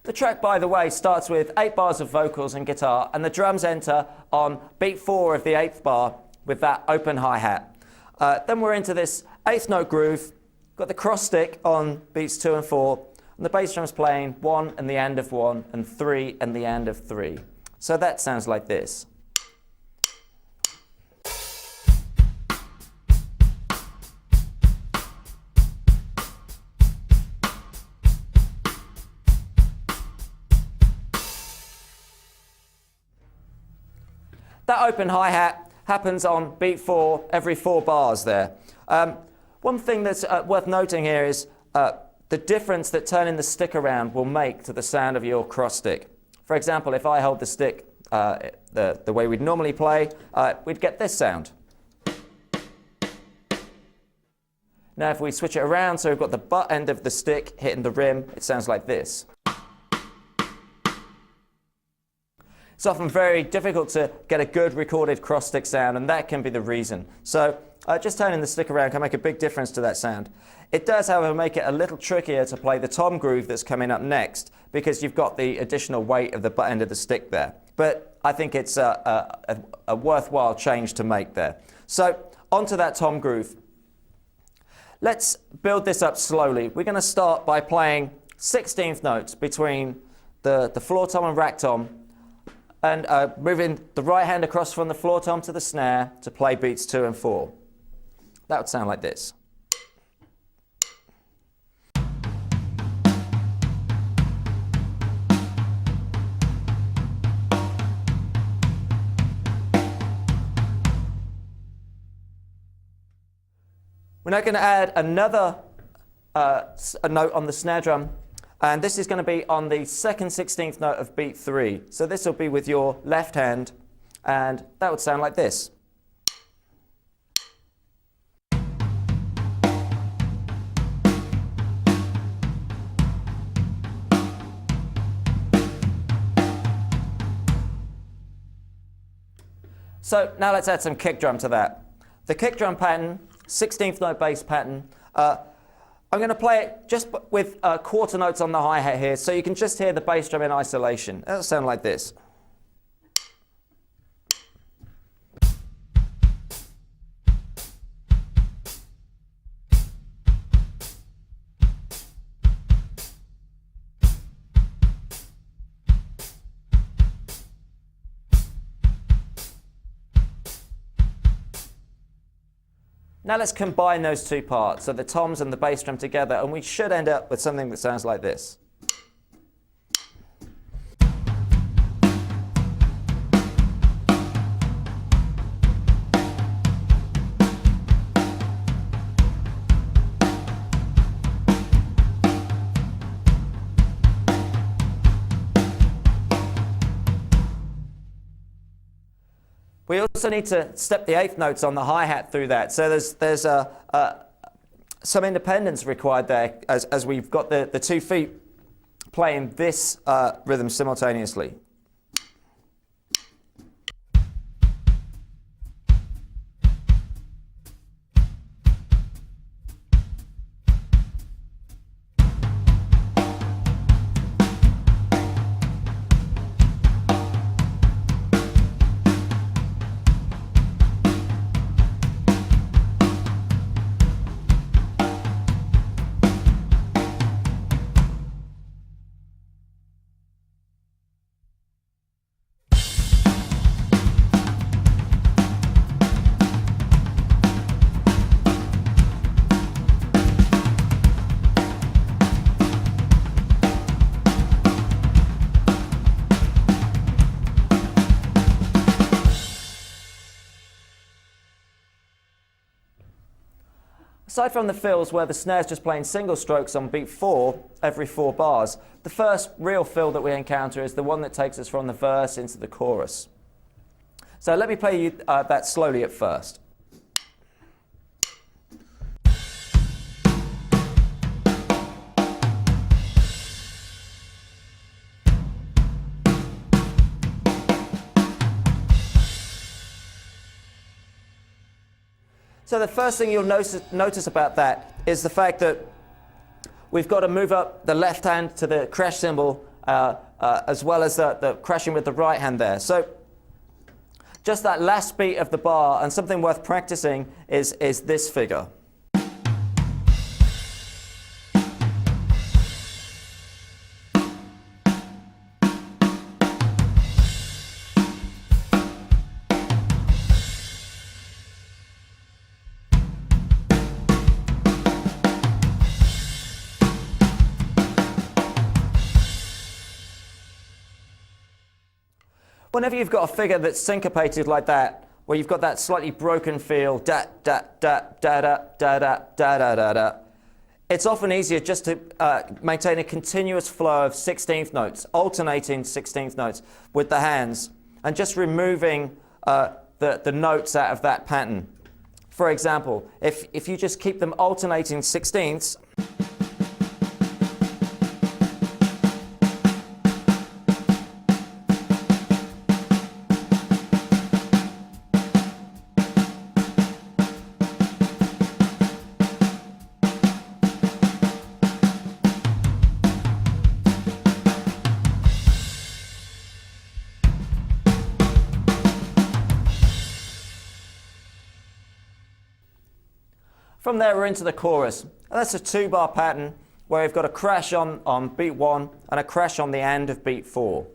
The track, by the way, starts with 8 bars of vocals and guitar, and the drums enter on beat 4 of the 8th bar with that open hi-hat. Then we're into this 8th note groove, got the cross stick on beats 2 and 4, and the bass drum's playing 1 and the end of 1 and 3 and the end of 3. So that sounds like this. That open hi-hat happens on beat 4 every 4 bars there. One thing that's worth noting here is the difference that turning the stick around will make to the sound of your cross stick. For example, if I hold the stick the way we'd normally play, we'd get this sound. Now if we switch it around, so we've got the butt end of the stick hitting the rim, it sounds like this. It's often very difficult to get a good recorded cross stick sound, and that can be the reason. So just turning the stick around can make a big difference to that sound. It does, however, make it a little trickier to play the tom groove that's coming up next, because you've got the additional weight of the butt end of the stick there. But I think it's a worthwhile change to make there. So onto that tom groove. Let's build this up slowly. We're going to start by playing 16th notes between the floor tom and rack tom, and moving the right hand across from the floor tom to the snare to play beats 2 and 4. That would sound like this. We're now going to add another a note on the snare drum. And this is going to be on the 2nd 16th note of beat 3. So this will be with your left hand, and that would sound like this. So now let's add some kick drum to that. The kick drum pattern, 16th note bass pattern, I'm going to play it just with quarter notes on the hi-hat here, so you can just hear the bass drum in isolation. That'll sound like this. Now let's combine those two parts, so the toms and the bass drum together, and we should end up with something that sounds like this. We also need to step the 8th notes on the hi-hat through that. So there's some independence required there as we've got the 2 feet playing this rhythm simultaneously. Aside from the fills where the snare's just playing single strokes on beat 4 every 4 bars, the first real fill that we encounter is the one that takes us from the verse into the chorus. So let me play you that slowly at first. So the first thing you'll notice about that is the fact that we've got to move up the left hand to the crash cymbal as well as the crashing with the right hand there. So just that last beat of the bar, and something worth practicing is this figure. Whenever you've got a figure that's syncopated like that, where you've got that slightly broken feel, da da da da da da da da da da da, it's often easier just to maintain a continuous flow of 16th notes, alternating 16th notes with the hands, and just removing the notes out of that pattern. For example, if you just keep them alternating 16ths, from there we're into the chorus. And that's a 2-bar pattern where we've got a crash on beat 1 and a crash on the end of beat 4.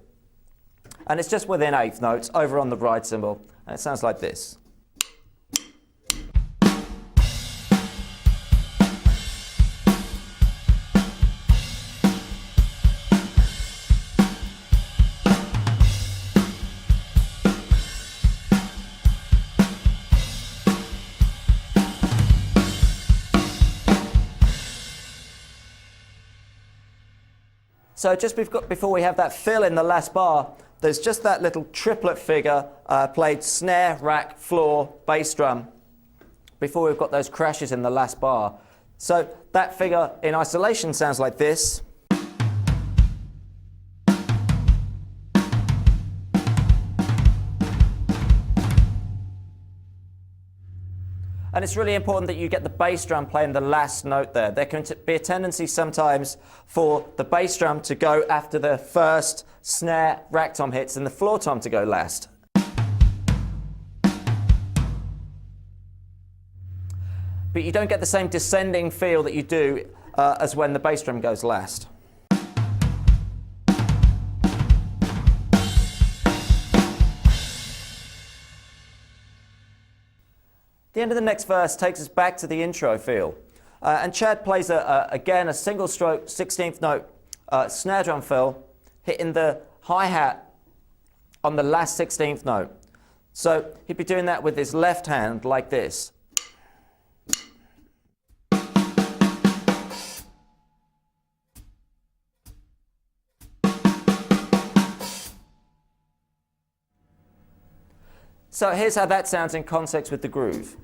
And it's just within 8th notes over on the right cymbal, and it sounds like this. So just before we have that fill in the last bar, there's just that little triplet figure played snare, rack, floor, bass drum, before we've got those crashes in the last bar. So that figure in isolation sounds like this. And it's really important that you get the bass drum playing the last note there. There can be a tendency sometimes for the bass drum to go after the first snare, rack tom hits and the floor tom to go last. But you don't get the same descending feel that you do as when the bass drum goes last. The end of the next verse takes us back to the intro feel. And Chad plays, again, a single stroke 16th note snare drum fill, hitting the hi-hat on the last 16th note. So he'd be doing that with his left hand like this. So here's how that sounds in context with the groove.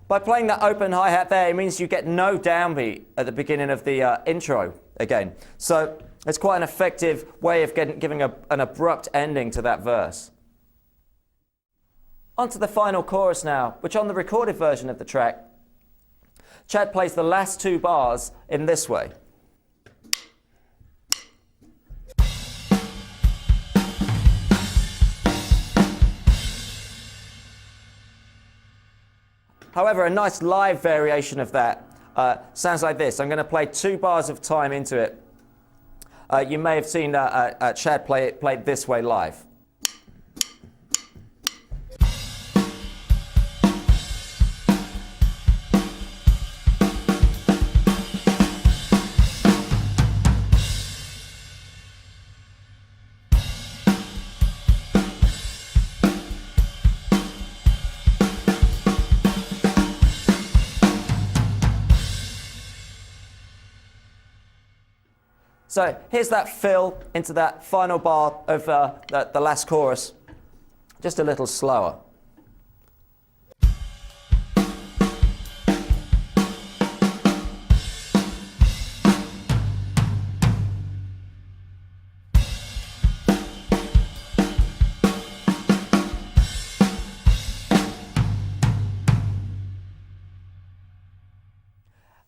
By playing that open hi-hat there, it means you get no downbeat at the beginning of the intro again. So it's quite an effective way of giving an abrupt ending to that verse. On to the final chorus now, which on the recorded version of the track, Chad plays the last 2 bars in this way. However, a nice live variation of that sounds like this. I'm going to play 2 bars of time into it. You may have seen Chad play it this way live. So here's that fill into that final bar of the last chorus, just a little slower.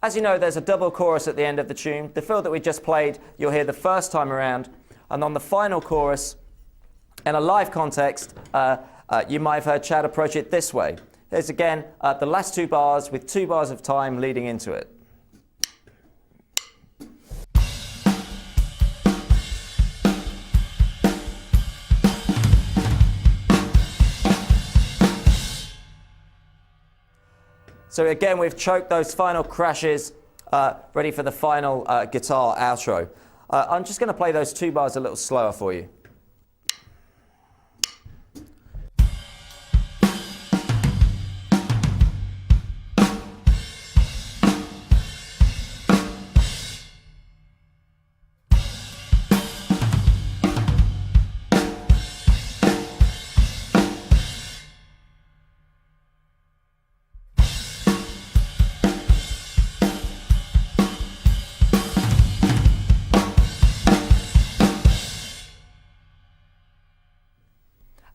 As you know, there's a double chorus at the end of the tune. The fill that we just played, you'll hear the first time around, and on the final chorus, in a live context, you might have heard Chad approach it this way. Here's again the last 2 bars with 2 bars of time leading into it. So again, we've choked those final crashes, ready for the final guitar outro. I'm just going to play those 2 bars a little slower for you.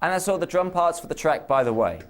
And that's all the drum parts for the track, by the way.